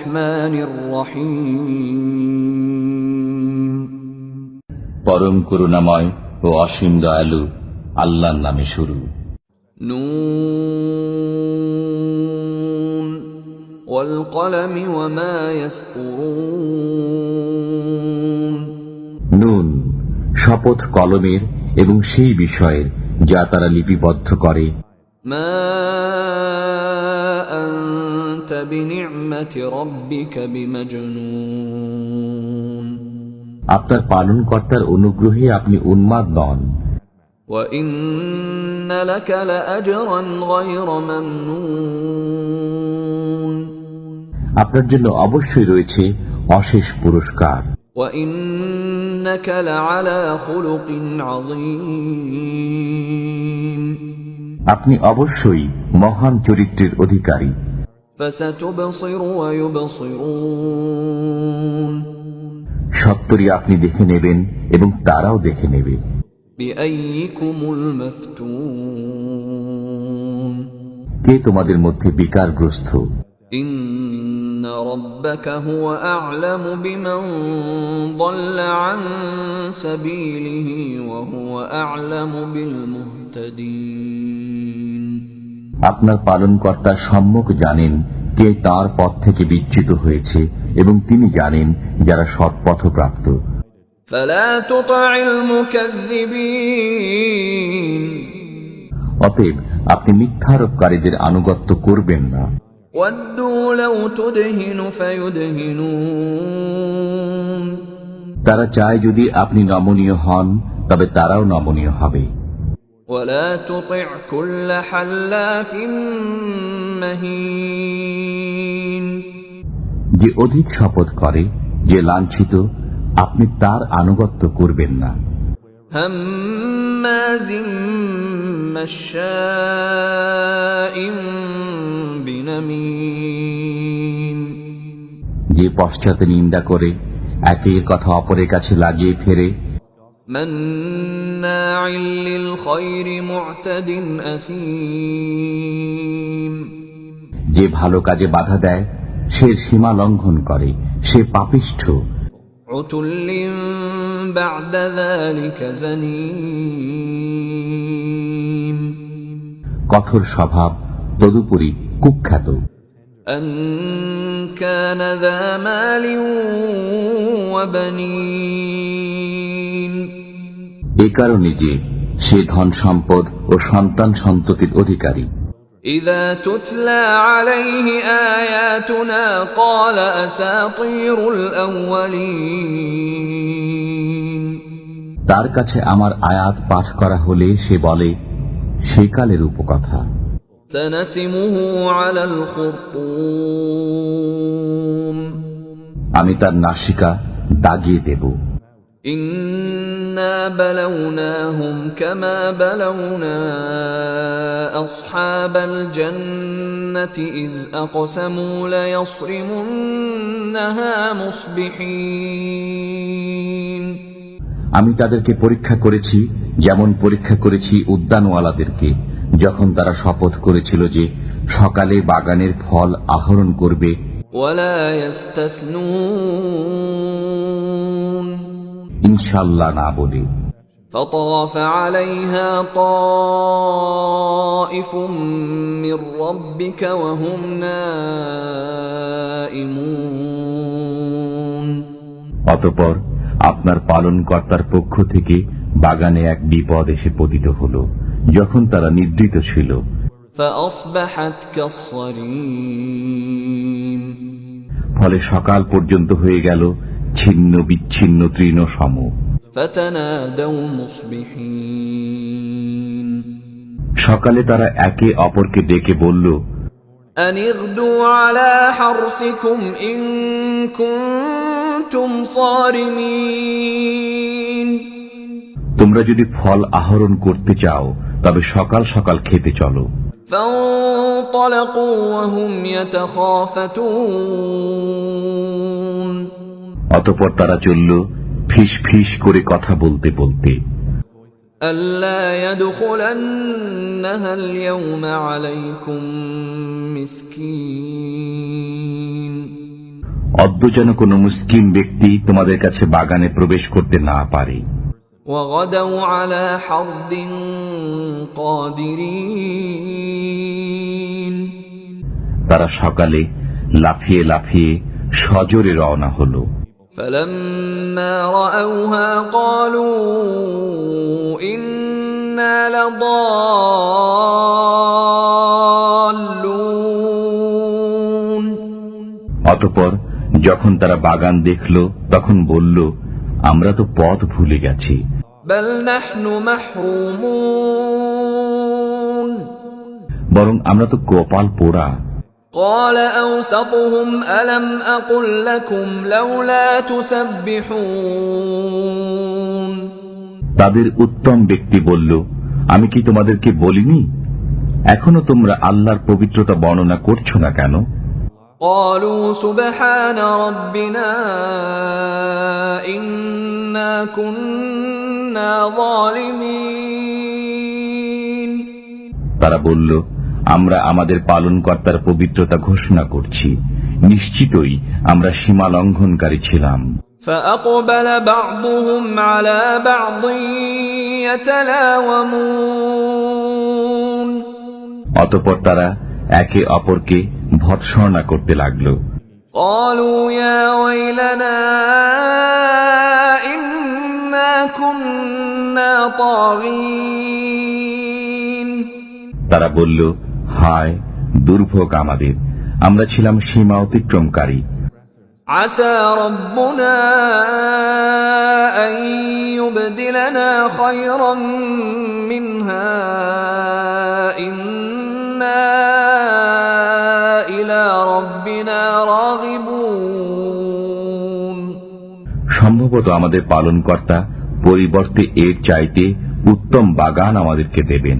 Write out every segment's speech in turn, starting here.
বিররহমানির রহিম। পরম করুণাময় ও অসীম দয়ালু আল্লাহর নামে শুরু। নুন ওয়াল কলমি ওয়া মা ইয়াসতুরুন। নুন, শপথ কলমের এবং সেই বিষয়ের যা তারা লিপিবদ্ধ করে। মা আনতা বিনি'মাতি রাব্বিকা বিমাজনুন। আপনার পালনকর্তার অনুগ্রহে আপনি উন্মাদ নন। ওয়া ইন্না লাকা লাআজরান গায়রা মামনুন। আপনার জন্য অবশ্যই রয়েছে অশেষ পুরস্কার। ওয়া ইন্নাকা লাআলা খুলুকিন আযীম। আপনি অবশ্যই মহান চরিত্রের অধিকারী। ফাসাতুবসিরু ওয়া ইউবসিরুন। সত্তরই আপনি দেখে নেবেন এবং তারাও দেখে নেবে। বিআইয়িকুমুল মাফতুন। কে তোমাদের মধ্যে বিকারগ্রস্ত? ইন্না রাব্বাকা হুয়া আ'লামু বিমান দাল্লা আন সাবিলিহি ওয়া হুয়া আ'লামু বিল মুহতাদিন। আপনার পালনকর্তা সম্যক জানেন কে তার পথ থেকে বিচ্যুত হয়েছে এবং তিনি জানেন যারা সৎপথপ্রাপ্ত। ফালা তুতি'ল মুকাযযিবিন। অতএব আপনি মিথ্যারোপকারীদের আনুগত্য করবেন না। ওয়াদ্দু লাউ তুদহিনু ফায়ুদহিনুন। তারা চায় যদি আপনি নমনীয় হন তবে তারাও নমনীয় হবে। ওয়ালা তুতি' কুল্লা হাল্লাফিন মাহিন। যে অধিক শপথ করে, যে লাঞ্ছিত, আপনি তার আনুগত্য করবেন না। হাম্মাজিম মাশশাইন বিনামিম। যে পশ্চাতে নিন্দা করে, একের কথা অপরের কাছে লাগিয়ে ফেরে। মান্নাইল লিল খায়রি মু'তাদিন আসীম। যে ভালো কাজে বাধা দেয়, সে সীমা লঙ্ঘন করে, সে পাপিষ্ঠ। উতুল্লিন বা'দা যালিকা জানিম। কঠোর স্বভাব, তদুপরি কুখ্যাত। আন কানা যা মালিন ওয়া বানিন। এ কারণে যে সে ধন সম্পদ ও সন্তান সন্ততির অধিকারী। ইযা তুতলা আলাইহি আয়াতুনা ক্বালা আসাতীরুল আউয়ালিন। তার কাছে আমার আয়াত পাঠ করা হলে সে বলে, সেকালের উপকথা। সানাসিমুহু আলাল খুরতুম। আমি তার নাসিকা দাগিয়ে দেব। ইন্না বালাওনাহুম কামা বালাওনা আসহাবাল জান্নাতি ইয আকসামু লায়াসরিমুন্নাহা মুসবিহিন। আমি তাদেরকে পরীক্ষা করেছি যেমন পরীক্ষা করেছি উদ্যানওয়ালাদেরকে, যখন তারা শপথ করেছিল যে সকালে বাগানের ফল আহরণ করবে। ওয়ালা ইস্তাসনুন। ইনশাআল্লাহ না বলে। فطاف عليها طائف من ربك وهم نائمون। অতঃপর আপনার পালনকর্তার পক্ষ থেকে বাগানে এক বিপদ এসে পতিত হল যখন তারা নিদ্রিত ছিল। فأصبحت كالصريم। ফলে সকাল পর্যন্ত হয়ে গেল ছিন্ন বিচ্ছিন্ন তৃণ সম। فتنادوا مصبحين। সকালে তারা একে অপরকে ডেকে বলল, أن اغدوا على حرثكم إن كنتم صارمين। তোমরা যদি ফল আহরণ করতে চাও তবে সকাল সকাল খেতে চলো। فانطلقوا وهم يتخافتون। অতঃপর তারা চলল ফিস ফিস করে কথা বলতে বলতে। ألا يدخلنها اليوم عليكم مسكين। অদ্য যেন কোনো মুসকিন ব্যক্তি তোমাদের কাছে বাগানে প্রবেশ করতে না পারে। وغدوا على حرد قادرين তারা সকালে লাফিয়ে লাফিয়ে সজোরে রওনা হলো। فلما رأوها قالوا إنا لضالون অতঃপর যখন তারা বাগান দেখল তখন বলল, আমরা তো পথ ভুলে গেছি। بل نحن محرومون বরং আমরা তো কপাল পোড়া। قال أوسطهم ألم أقل لكم لولا تسبحون তাদের উত্তম ব্যক্তি বলল, আমি কি তোমাদেরকে বলিনি, এখনো তোমরা আল্লাহর পবিত্রতা বর্ণনা করছো না কেন? قالوا سبحان ربنا إنا كنا ظالمين তারা বলল, আমরা আমাদের পালনকর্তার পবিত্রতা ঘোষণা করছি, নিশ্চিতই আমরা সীমা লঙ্ঘনকারী ছিলাম। فأقبل بعضهم على بعض يتلاومون অতঃপর তারা একে অপরকে ভৎসনা করতে লাগল। قالوا يا ويلنا إنا كنا طاغين তারা বলল, হায় দুর্ভোগ আমাদের, আমরা ছিলাম সীমা অতিক্রমকারী। عسى ربنا أن يبدلنا خيرا منها إنا إلى ربنا راغبون সম্ভবত আমাদের পালনকর্তা পরিবর্তে এর চাইতে উত্তম বাগান আমাদেরকে দেবেন,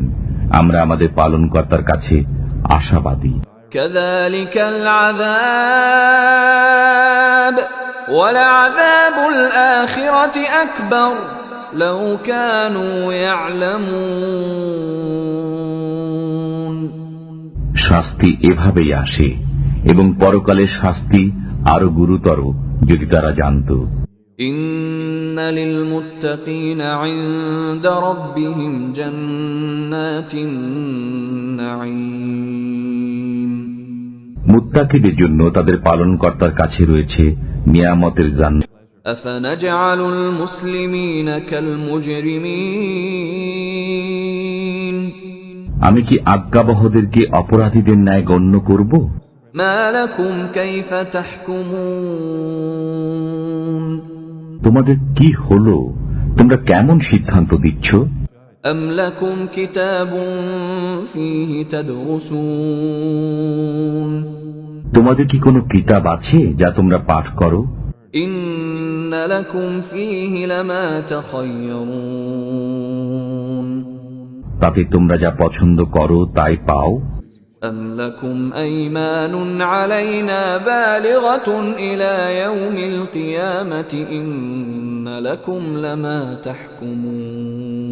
আমরা আমাদের পালনকর্তার কাছে আশাবাদী। كذلك العذاب ولعذاب الآخرة أكبر لو كانوا يعلمون শাস্তি এভাবেই আসে এবং পরকালের শাস্তি আরো গুরুতর যদি তারা জানত। إن للمتقين عند ربهم جنات النعيم মুত্তাকিদের জন্য তাদের পালনকর্তার কাছে রয়েছে নিয়ামতের জান্নাত। أفنجعل المسلمين كالمجرمين আমি কি আজ্ঞাবহদেরকে অপরাধীদের ন্যায় গণ্য করব? ما لكم كيف تحكمون তোমাদের কি হলো, তোমরা কেমন সিদ্ধান্ত দিচ্ছ? أم لكم كتاب فيه تدرسون তোমাদের কি কোনো কিতাব আছে যা তোমরা পাঠ করো? إن لكم فيه لما تخيرون তাতে তোমরা যা পছন্দ করো তাই পাও। أم لكم أيمان علينا بالغة إلى يوم القيامة إن لكم لما تحكمون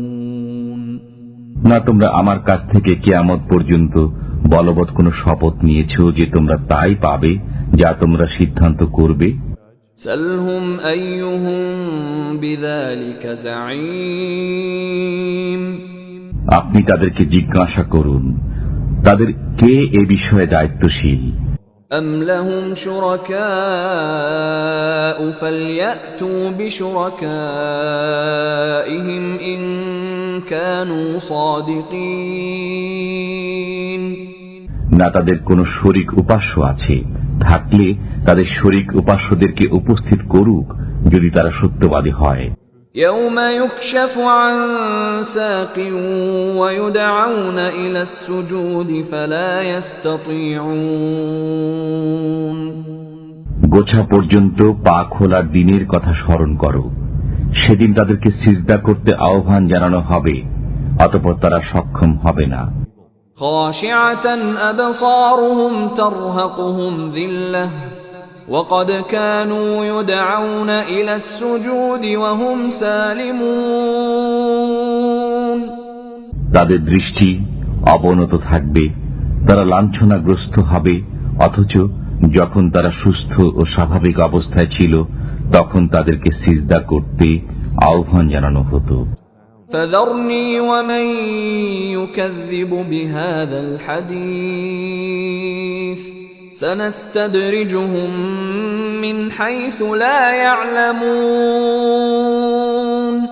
না তোমরা আমার কাছ থেকে কিয়ামত পর্যন্ত বলবৎ কোনো শপথ নিয়েছো যে তোমরা তাই পাবে যা তোমরা সিদ্ধান্ত করবে? سلهم أيهم بذلك زعيم আপনি তাদেরকে জিজ্ঞাসা করুন, তাদের কে এ বিষয়ে দায়িত্বশীল? أم لهم شركاء فليأتوا بشركائهم إن كانوا صادقين না তাদের কোনো শরীক উপাস্য আছে, থাকলে তাদের শরীক উপাস্যদেরকে উপস্থিত করুক যদি তারা সত্যবাদী হয়। يوم يكشف عن ساق ويدعون إلى السجود فلا يستطيعون গোছা পর্যন্ত পা খোলার দিনের কথা স্মরণ করো, সেদিন তাদেরকে সিজদা করতে আহ্বান জানানো হবে, অতঃপর তারা সক্ষম হবে না। خاشعة أبصارهم ترهقهم ذلة وقد كانوا يدعون إلى السجود وهم سالمون তাদের দৃষ্টি অবনত থাকবে, তারা লাঞ্ছনাগ্রস্ত হবে, অথচ যখন তারা সুস্থ ও স্বাভাবিক অবস্থায় ছিল তখন তাদেরকে সিজদা করতে আহ্বান জানানো হতো। فذرني ومن يكذب بهذا الحديث سنستدرجهم من حيث لا يعلمون।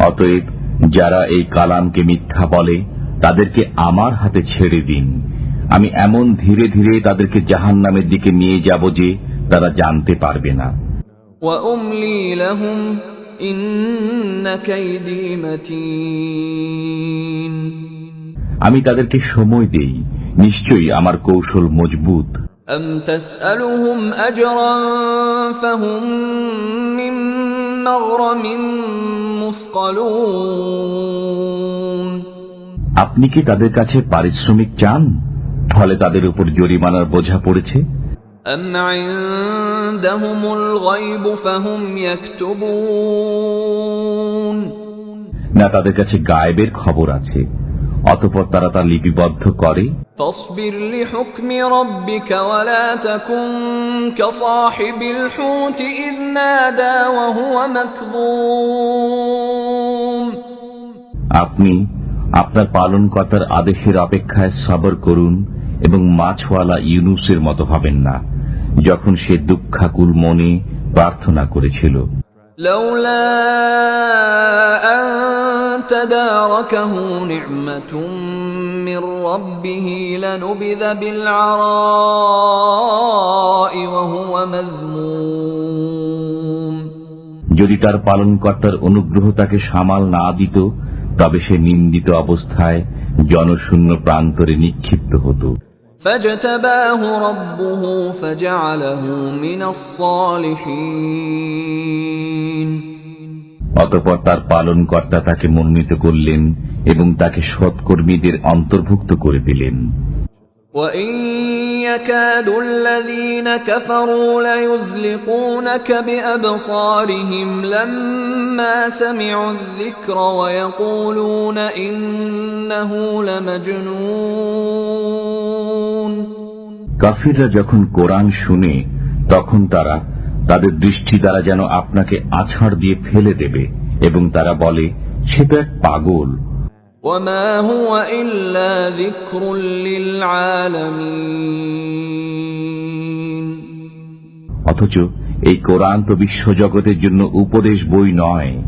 অতএব যারা এই কালামকে মিথ্যা বলে তাদেরকে আমার হাতে ছেড়ে দিন, আমি এমন ধীরে ধীরে তাদেরকে জাহান্নামের দিকে নিয়ে যাব যে তারা জানতে পারবে না। وأملي لهم إن كيدي متين। আমি তাদেরকে সময় দেই, নিশ্চয়ই আমার কৌশল মজবুত। أم تسألهم أجرا فهم من مغرم مثقلون। আপনি কি তাদের কাছে পারিশ্রমিক চান, ফলে তাদের উপর জরিমানার বোঝা পড়েছে? أم عندهم الغيب فهم يكتبون। না, তাদের কাছে গায়েবের খবর আছে, অতঃপর তারা তা লিপিবদ্ধ করে। فاصبر لحكم ربك ولا تكن كصاحب الحوت إذ نادى وهو مكظوم। আপনি আপনার পালনকর্তার আদেশের অপেক্ষায় সবর করুন এবং মাছওয়ালা ইউনুসের মতো হবেন না, যখন সে দুঃখাকুল মনে প্রার্থনা করেছিল। لولا أن تداركه نعمة من ربه لنبذ بالعراء وهو مذموم। যদি তার পালনকর্তার অনুগ্রহ তাকে সামাল না দিত তবে সে নিন্দিত অবস্থায় জনশূন্য প্রান্তরে নিক্ষিপ্ত হতো। فاجتباه ربه فجعله من الصالحين। অতঃপর তার পালনকর্তা তাকে মনোনীত করলেন এবং তাকে সৎকর্মীদের অন্তর্ভুক্ত করে দিলেন। وَإِن يَكَادُ الَّذِينَ كَفَرُوا لَيُزْلِقُونَكَ بِأَبْصَارِهِمْ لَمَّا سَمِعُوا الذِّكْرَ وَيَقُولُونَ إِنَّهُ لَمَجْنُونٌ। কাফিররা যখন কোরআন শুনে তখন তারা তাদের দৃষ্টি দ্বারা যেন আপনাকে আছাড় দিয়ে ফেলে দেবে এবং তারা বলে, সে তো এক পাগল। وَمَا هُوَ إِلَّا ذِكْرٌ لِّلْعَالَمِينَ। অথচ এই কোরআন তো বিশ্বজগতের জন্য উপদেশ বই নয়।